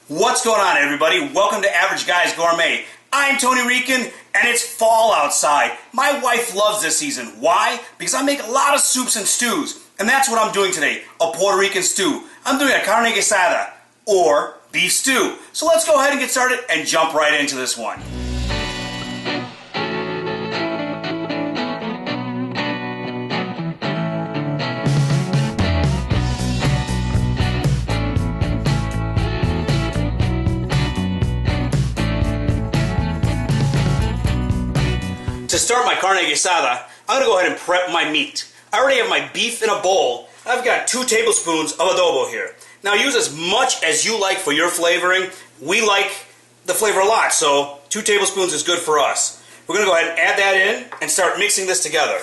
What's going on, everybody? Welcome to Average Guys Gourmet. I'm Tony Rican, and it's fall outside. My wife loves this season. Why? Because I make a lot of soups and stews, and that's what I'm doing today, a Puerto Rican stew. I'm doing a Carne Guisada, or beef stew. So let's go ahead and get started and jump right into this one. To start my Carne Guisada, I'm going to go ahead and prep my meat. I already have my beef in a bowl. I've got 2 tablespoons of adobo here. Now use as much as you like for your flavoring. We like the flavor a lot, so 2 tablespoons is good for us. We're going to go ahead and add that in and start mixing this together.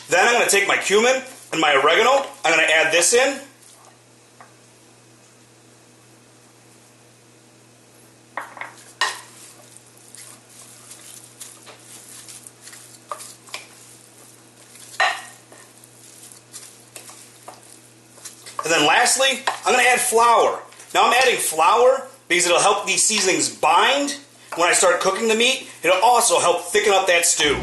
Then I'm going to take my cumin and my oregano. I'm going to add this in. And then lastly, I'm going to add flour. Now I'm adding flour because it'll help these seasonings bind when I start cooking the meat. It'll also help thicken up that stew.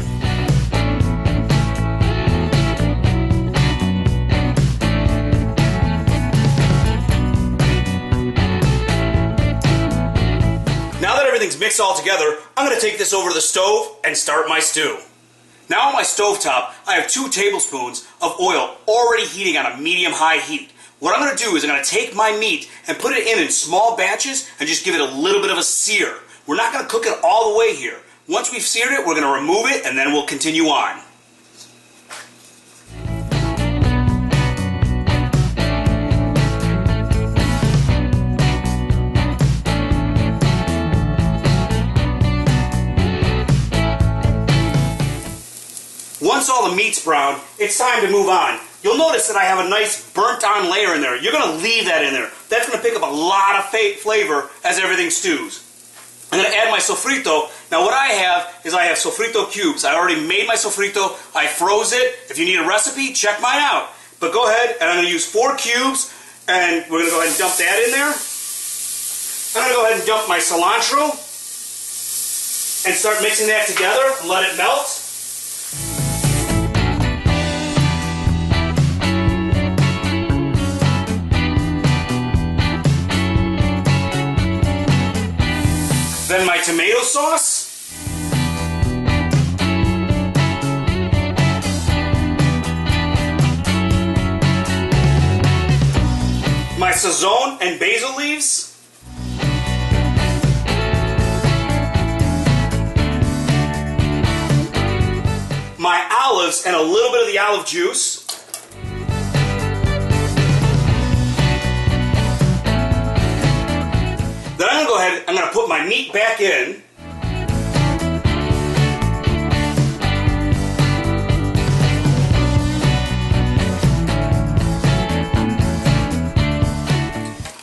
Everything's mixed all together, I'm going to take this over to the stove and start my stew. Now on my stovetop, I have 2 tablespoons of oil already heating on a medium-high heat. What I'm going to do is I'm going to take my meat and put it in small batches and just give it a little bit of a sear. We're not going to cook it all the way here. Once we've seared it, we're going to remove it and then we'll continue on. Once all the meat's brown, it's time to move on. You'll notice that I have a nice burnt-on layer in there. You're going to leave that in there. That's going to pick up a lot of flavor as everything stews. I'm going to add my sofrito. Now what I have is I have sofrito cubes. I already made my sofrito. I froze it. If you need a recipe, check mine out. But go ahead, and I'm going to use 4 cubes, and we're going to go ahead and dump that in there. I'm going to go ahead and dump my cilantro and start mixing that together and let it melt. Then my tomato sauce. My Sazon and basil leaves. My olives and a little bit of the olive juice. Then I'm going to go ahead, I'm going to put my meat back in.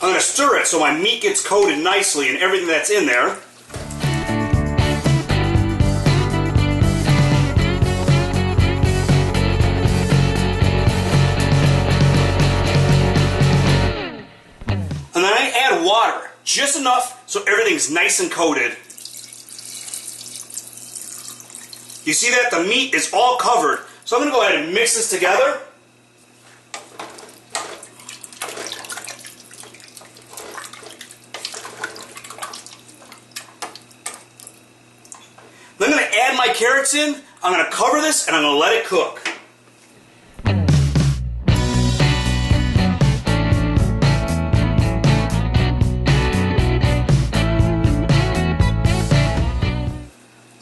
I'm going to stir it so my meat gets coated nicely and everything that's in there. And then I add water. Just enough so everything's nice and coated. You see that? The meat is all covered. So I'm going to go ahead and mix this together. Then I'm going to add my carrots in. I'm going to cover this and I'm going to let it cook.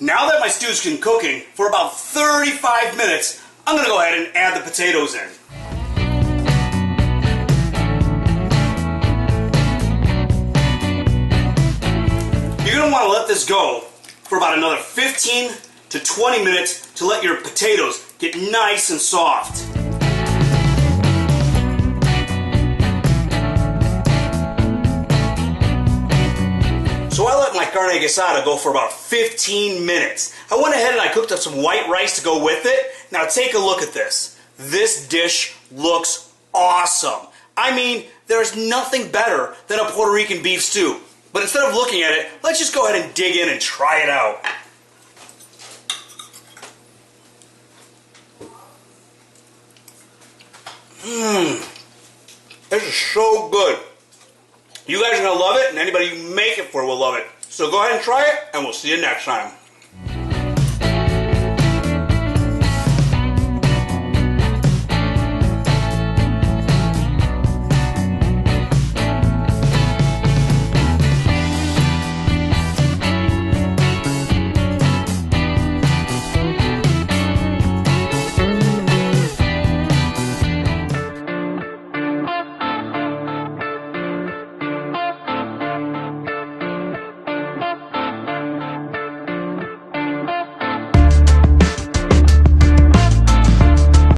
Now that my stew's been cooking for about 35 minutes, I'm going to go ahead and add the potatoes in. You're going to want to let this go for about another 15 to 20 minutes to let your potatoes get nice and soft. So I let my carne guisada go for about 15 minutes. I went ahead and I cooked up some white rice to go with it. Now take a look at this. This dish looks awesome. I mean, there's nothing better than a Puerto Rican beef stew. But instead of looking at it, let's just go ahead and dig in and try it out. This is so good. You guys are going to love it, and anybody you make it for will love it. So go ahead and try it, and we'll see you next time.